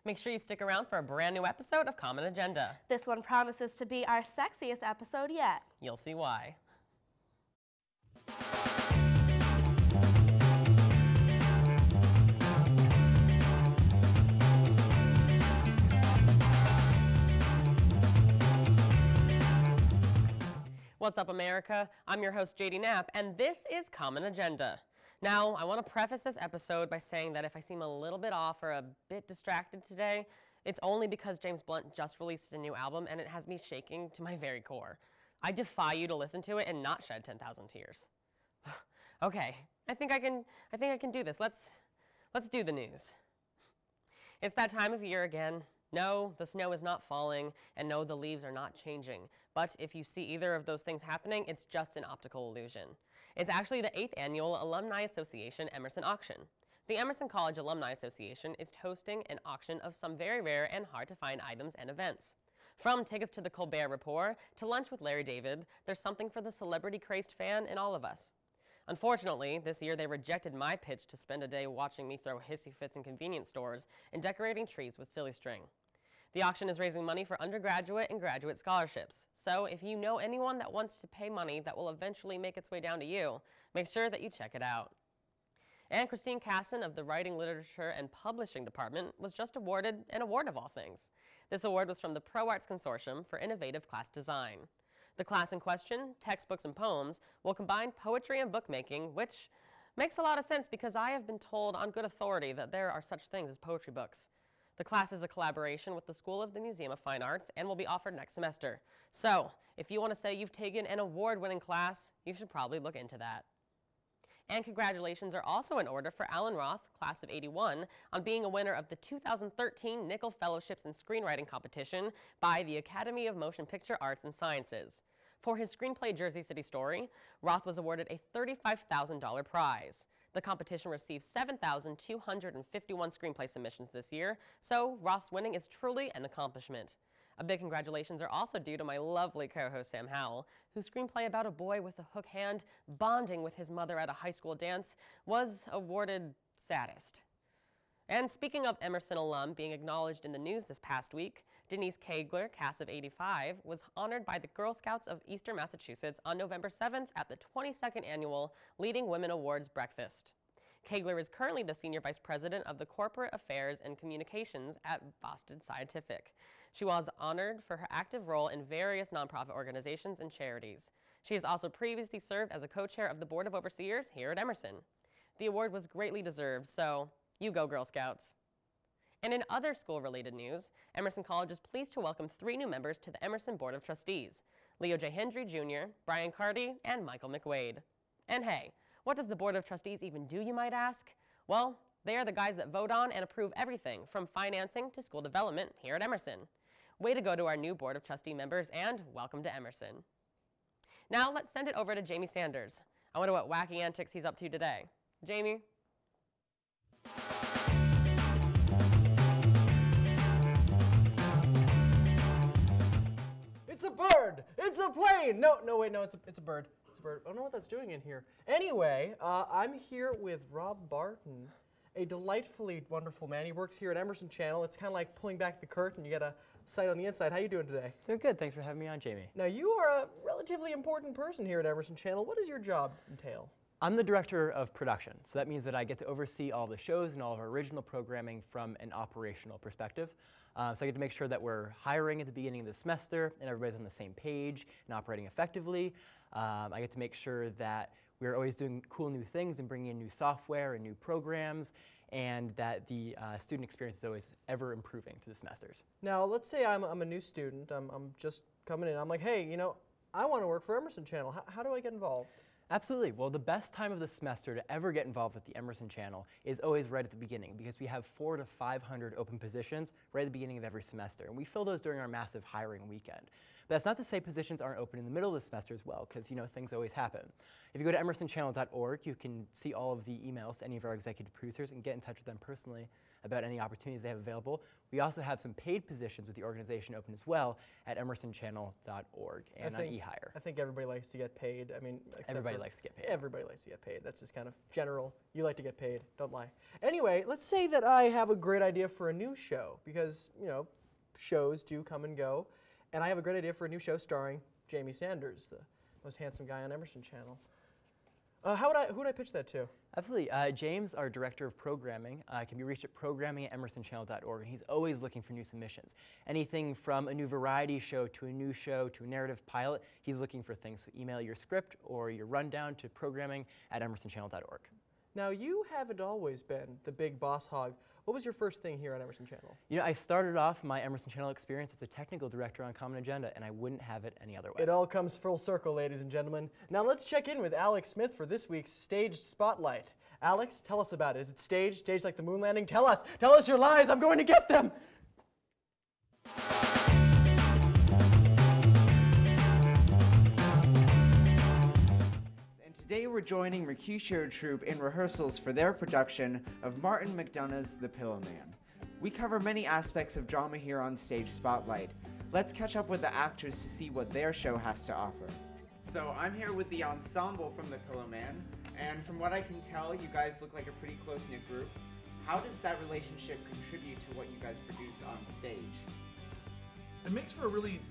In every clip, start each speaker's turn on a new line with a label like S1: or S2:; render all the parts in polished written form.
S1: Make sure you stick around for a brand new episode of Common Agenda.
S2: This one promises to be our sexiest episode yet.
S1: You'll see why. What's up, America? I'm your host, JD Knapp, and this is Common Agenda. Now, I want to preface this episode by saying that if I seem a little bit off or a bit distracted today, it's only because James Blunt just released a new album and it has me shaking to my very core. I defy you to listen to it and not shed 10,000 tears. Okay, I think I can do this. Let's do the news. It's that time of year again. No, the snow is not falling, and no, the leaves are not changing. But if you see either of those things happening, it's just an optical illusion. It's actually the 8th Annual Alumni Association Emerson Auction. The Emerson College Alumni Association is hosting an auction of some very rare and hard-to-find items and events. From tickets to the Colbert Report to lunch with Larry David, there's something for the celebrity-crazed fan in all of us. Unfortunately, this year they rejected my pitch to spend a day watching me throw hissy fits in convenience stores and decorating trees with silly string. The auction is raising money for undergraduate and graduate scholarships. So if you know anyone that wants to pay money that will eventually make its way down to you, make sure that you check it out. And Christine Casson of the Writing, Literature, and Publishing Department was just awarded an award of all things. This award was from the Pro Arts Consortium for Innovative Class Design. The class in question, Textbooks and Poems, will combine poetry and bookmaking, which makes a lot of sense because I have been told on good authority that there are such things as poetry books. The class is a collaboration with the School of the Museum of Fine Arts and will be offered next semester. So, if you want to say you've taken an award-winning class, you should probably look into that. And congratulations are also in order for Alan Roth, class of '81, on being a winner of the 2013 Nickel Fellowships in Screenwriting Competition by the Academy of Motion Picture Arts and Sciences. For his screenplay Jersey City Story, Roth was awarded a $35,000 prize. The competition received 7,251 screenplay submissions this year, so Roth's winning is truly an accomplishment. A big congratulations are also due to my lovely co-host Sam Howell, whose screenplay about a boy with a hook hand bonding with his mother at a high school dance was awarded saddest. And speaking of Emerson alum being acknowledged in the news this past week, Denise Kagler, class of '85, was honored by the Girl Scouts of Eastern Massachusetts on November 7th at the 22nd Annual Leading Women Awards Breakfast. Kagler is currently the Senior Vice President of the Corporate Affairs and Communications at Boston Scientific. She was honored for her active role in various nonprofit organizations and charities. She has also previously served as a co-chair of the Board of Overseers here at Emerson. The award was greatly deserved, so you go, Girl Scouts. And in other school-related news, Emerson College is pleased to welcome 3 new members to the Emerson Board of Trustees: Leo J. Hendry Jr., Brian Carty, and Michael McWade. And hey, what does the Board of Trustees even do, you might ask? Well, they are the guys that vote on and approve everything from financing to school development here at Emerson. Way to go to our new Board of Trustee members, and welcome to Emerson. Now let's send it over to Jamie Sanders. I wonder what wacky antics he's up to today. Jamie?
S3: It's a bird! It's a plane! No, wait, no, it's a bird. It's a bird. I don't know what that's doing in here. Anyway, I'm here with Rob Barton, a delightfully wonderful man. He works here at Emerson Channel. It's kind of like pulling back the curtain. You get a sight on the inside. How you doing today?
S4: Doing good. Thanks for having me on, Jamie.
S3: Now, you are a relatively important person here at Emerson Channel. What does your job entail?
S4: I'm the director of production, so that means that I get to oversee all the shows and all of our original programming from an operational perspective. So I get to make sure that we're hiring at the beginning of the semester and everybody's on the same page and operating effectively. I get to make sure that we're always doing cool new things and bringing in new software and new programs, and that the student experience is always ever improving through the semesters.
S3: Now, let's say I'm a new student. I'm just coming in. I'm like, hey, you know, I want to work for Emerson Channel. How do I get involved?
S4: Absolutely. Well, the best time of the semester to ever get involved with the Emerson Channel is always right at the beginning, because we have 400 to 500 open positions right at the beginning of every semester, and we fill those during our massive hiring weekend. But that's not to say positions aren't open in the middle of the semester as well, because, you know, things always happen. If you go to emersonchannel.org, you can see all of the emails to any of our executive producers and get in touch with them personally about any opportunities they have available. We also have some paid positions with the organization open as well at emersonchannel.org and on eHire.
S3: I think everybody likes to get paid. I mean,
S4: Everybody likes to get paid.
S3: Everybody likes to get paid. That's just kind of general. You like to get paid, don't lie. Anyway, let's say that I have a great idea for a new show, because, you know, shows do come and go, and I have a great idea for a new show starring Jamie Sanders, the most handsome guy on Emerson Channel. Who would I pitch that to?
S4: Absolutely. James, our director of programming, can be reached at programming@emersonchannel.org, and he's always looking for new submissions. Anything from a new variety show to a new show to a narrative pilot, he's looking for things. So email your script or your rundown to programming@emersonchannel.org.
S3: Now, you haven't always been the big boss hog. What was your first thing here on Emerson Channel?
S4: You know, I started off my Emerson Channel experience as a technical director on Common Agenda, and I wouldn't have it any other way.
S3: It all comes full circle, ladies and gentlemen. Now let's check in with Alex Smith for this week's Staged Spotlight. Alex, tell us about it. Is it staged? Staged like the moon landing? Tell us your lies. I'm going to get them.
S5: Today we're joining Mercutio Troupe in rehearsals for their production of Martin McDonagh's The Pillowman. We cover many aspects of drama here on Stage Spotlight. Let's catch up with the actors to see what their show has to offer. So I'm here with the ensemble from The Pillowman, and from what I can tell, you guys look like a pretty close-knit group. How does that relationship contribute to what you guys produce on stage?
S6: It makes for a really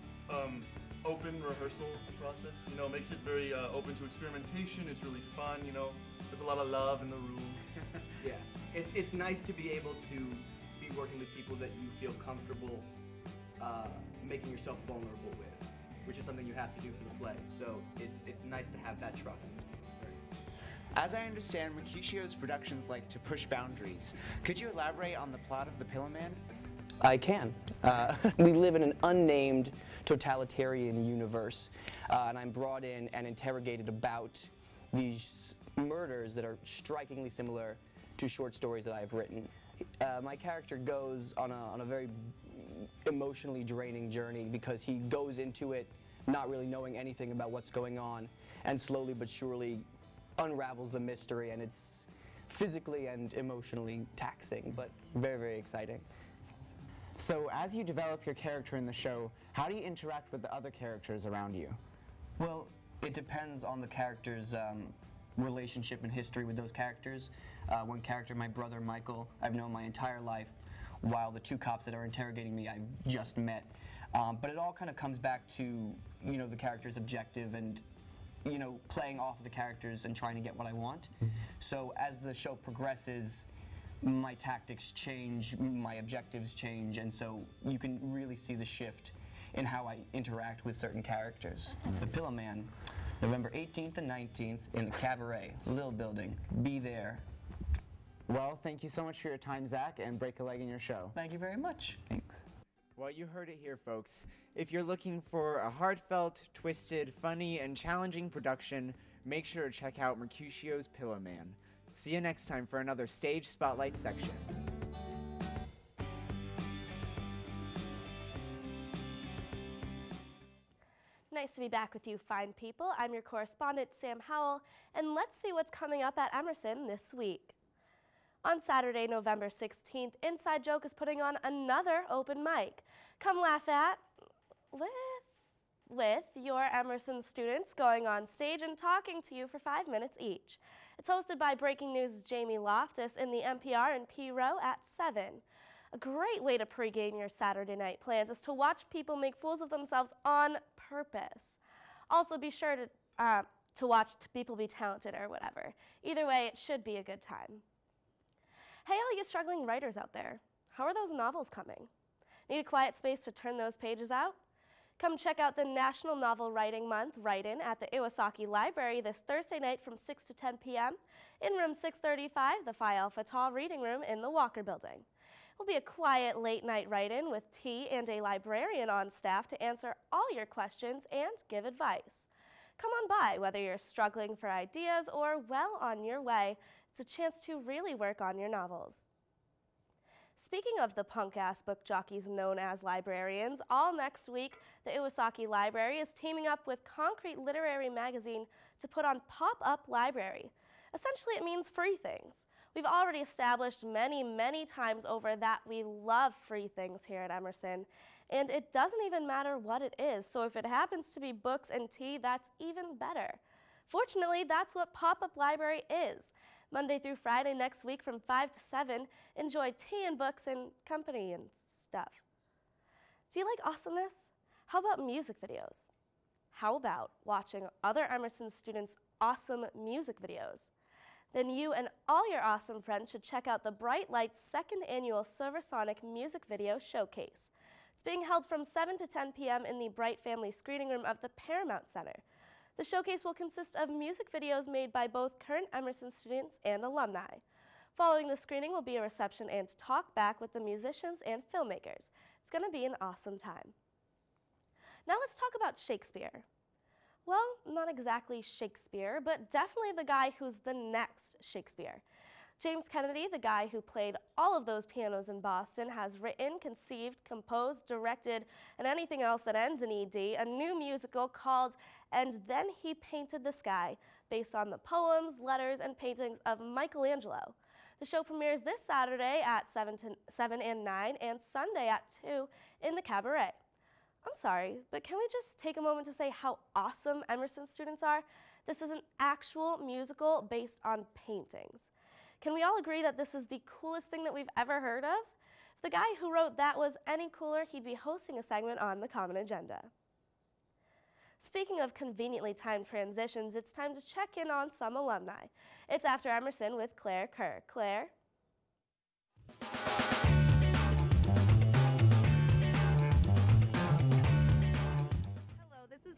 S6: open rehearsal process. You know, makes it very open to experimentation. It's really fun. You know, there's a lot of love in the room.
S7: Yeah, it's nice to be able to be working with people that you feel comfortable making yourself vulnerable with, which is something you have to do for the play. So it's nice to have that trust.
S5: As I understand, Mercutio's productions like to push boundaries. Could you elaborate on the plot of The Pillowman?
S8: I can. We live in an unnamed totalitarian universe, and I'm brought in and interrogated about these murders that are strikingly similar to short stories that I've written. My character goes on a very emotionally draining journey because he goes into it not really knowing anything about what's going on, and slowly but surely unravels the mystery, and it's physically and emotionally taxing, but very, very exciting.
S5: So as you develop your character in the show, how do you interact with the other characters around you?
S8: Well, it depends on the character's relationship and history with those characters. One character, my brother Michael, I've known my entire life, while the two cops that are interrogating me I've just met. But it all kind of comes back to, you know, the character's objective and, you know, playing off of the characters and trying to get what I want. So as the show progresses, my tactics change, my objectives change, and so you can really see the shift in how I interact with certain characters. The Pillowman, November 18th and 19th in the Cabaret, Lil Building. Be there.
S5: Well, thank you so much for your time, Zach, and break a leg in your show.
S8: Thank you very much. Thanks.
S5: Well, you heard it here, folks. If you're looking for a heartfelt, twisted, funny, and challenging production, make sure to check out Mercutio's Pillowman. See you next time for another Stage Spotlight section.
S2: Nice to be back with you fine people. I'm your correspondent, Sam Howell, and let's see what's coming up at Emerson this week. On Saturday, November 16th, Inside Joke is putting on another open mic. Come laugh at with your Emerson students going on stage and talking to you for 5 minutes each. It's hosted by Breaking News' Jamie Loftus in the NPR and P Row at 7. A great way to pregame your Saturday night plans is to watch people make fools of themselves on purpose. Also be sure to watch people be talented or whatever. Either way, it should be a good time. Hey, all you struggling writers out there, how are those novels coming? Need a quiet space to turn those pages out? Come check out the National Novel Writing Month write-in at the Iwasaki Library this Thursday night from 6 to 10 p.m. in room 635, the Phi Alpha Tau Reading Room in the Walker Building. It will be a quiet late-night write-in with tea and a librarian on staff to answer all your questions and give advice. Come on by, whether you're struggling for ideas or well on your way. It's a chance to really work on your novels. Speaking of the punk-ass book jockeys known as librarians, all next week, the Iwasaki Library is teaming up with Concrete Literary Magazine to put on Pop-Up Library. Essentially, it means free things. We've already established many, many times over that we love free things here at Emerson, and it doesn't even matter what it is, so if it happens to be books and tea, that's even better. Fortunately, that's what Pop-Up Library is. Monday through Friday next week from 5 to 7, enjoy tea and books and company and stuff. Do you like awesomeness? How about music videos? How about watching other Emerson students' awesome music videos? Then you and all your awesome friends should check out the Bright Lights 2nd Annual Silver Sonic Music Video Showcase. It's being held from 7 to 10 p.m. in the Bright Family Screening Room of the Paramount Center. The showcase will consist of music videos made by both current Emerson students and alumni. Following the screening will be a reception and talk back with the musicians and filmmakers. It's going to be an awesome time. Now let's talk about Shakespeare. Well, not exactly Shakespeare, but definitely the guy who's the next Shakespeare. James Kennedy, the guy who played all of those pianos in Boston, has written, conceived, composed, directed, and anything else that ends in ED, a new musical called And Then He Painted the Sky, based on the poems, letters, and paintings of Michelangelo. The show premieres this Saturday at 7 and 9 and Sunday at 2 in the Cabaret. I'm sorry, but can we just take a moment to say how awesome Emerson students are? This is an actual musical based on paintings. Can we all agree that this is the coolest thing that we've ever heard of? If the guy who wrote that was any cooler, he'd be hosting a segment on the Common Agenda. Speaking of conveniently timed transitions, it's time to check in on some alumni. It's After Emerson with Claire Kerr. Claire?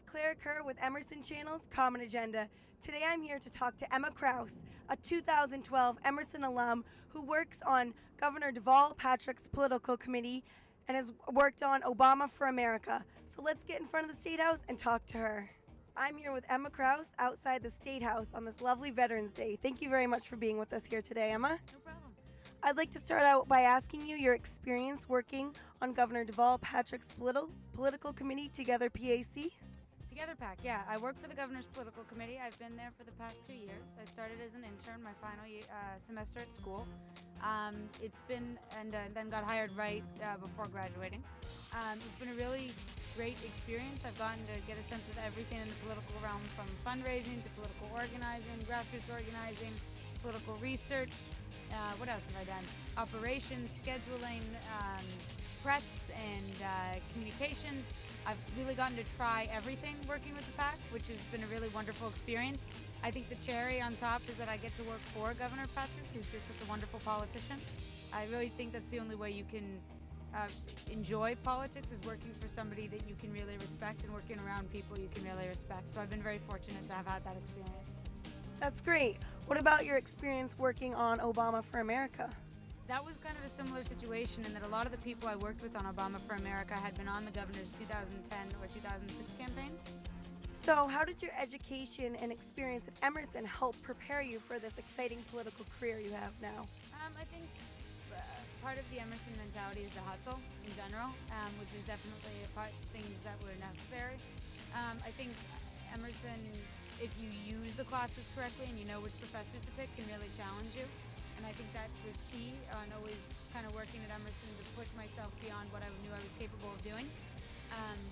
S9: Claire Kerr with Emerson Channel's Common Agenda. Today I'm here to talk to Emma Krause, a 2012 Emerson alum who works on Governor Deval Patrick's political committee and has worked on Obama for America. So let's get in front of the State House and talk to her. I'm here with Emma Krause outside the State House on this lovely Veterans Day. Thank you very much for being with us here today, Emma.
S10: No problem.
S9: I'd like to start out by asking you your experience working on Governor Deval Patrick's political committee, Together PAC.
S10: Together PAC, yeah. I work for the governor's political committee. I've been there for the past 2 years. I started as an intern my final semester at school. Then got hired right before graduating. It's been a really great experience. I've gotten to get a sense of everything in the political realm, from fundraising to political organizing, grassroots organizing, political research. What else have I done? Operations, scheduling, press, and communications. I've really gotten to try everything working with the PAC, which has been a really wonderful experience. I think the cherry on top is that I get to work for Governor Patrick, who's just such a wonderful politician. I really think that's the only way you can enjoy politics, is working for somebody that you can really respect and working around people you can really respect. So I've been very fortunate to have had that experience.
S9: That's great. What about your experience working on Obama for America?
S10: That was kind of a similar situation in that a lot of the people I worked with on Obama for America had been on the governor's 2010 or 2006 campaigns.
S9: So how did your education and experience at Emerson help prepare you for this exciting political career you have now?
S10: I think part of the Emerson mentality is the hustle in general, which is definitely things that were necessary. I think Emerson, if you use the classes correctly and you know which professors to pick, can really challenge you. And I think that was key on always kind of working at Emerson to push myself beyond what I knew I was capable of doing.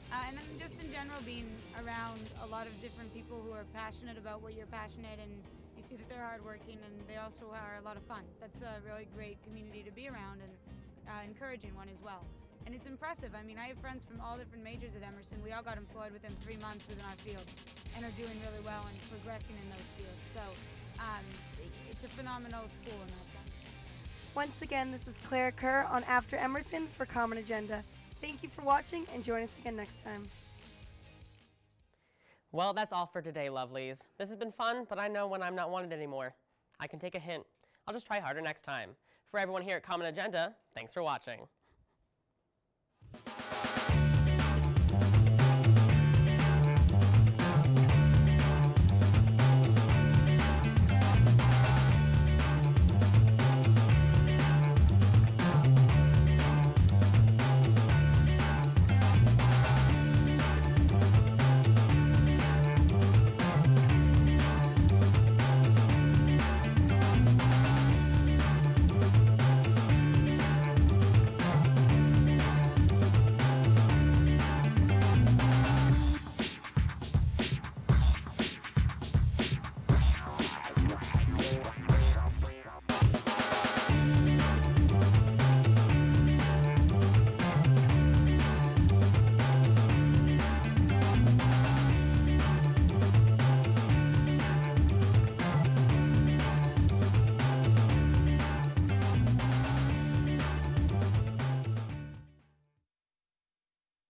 S10: And then just in general, being around a lot of different people who are passionate about what you're passionate, and you see that they're hardworking and they also are a lot of fun. That's a really great community to be around, and encouraging one as well. And it's impressive. I mean, I have friends from all different majors at Emerson. We all got employed within 3 months within our fields and are doing really well and progressing in those fields. So it's a phenomenal school in that sense.
S9: Once again, this is Claire Kerr on After Emerson for Common Agenda. Thank you for watching, and join us again next time.
S1: Well, that's all for today, lovelies. This has been fun, but I know when I'm not wanted anymore. I can take a hint. I'll just try harder next time. For everyone here at Common Agenda, thanks for watching.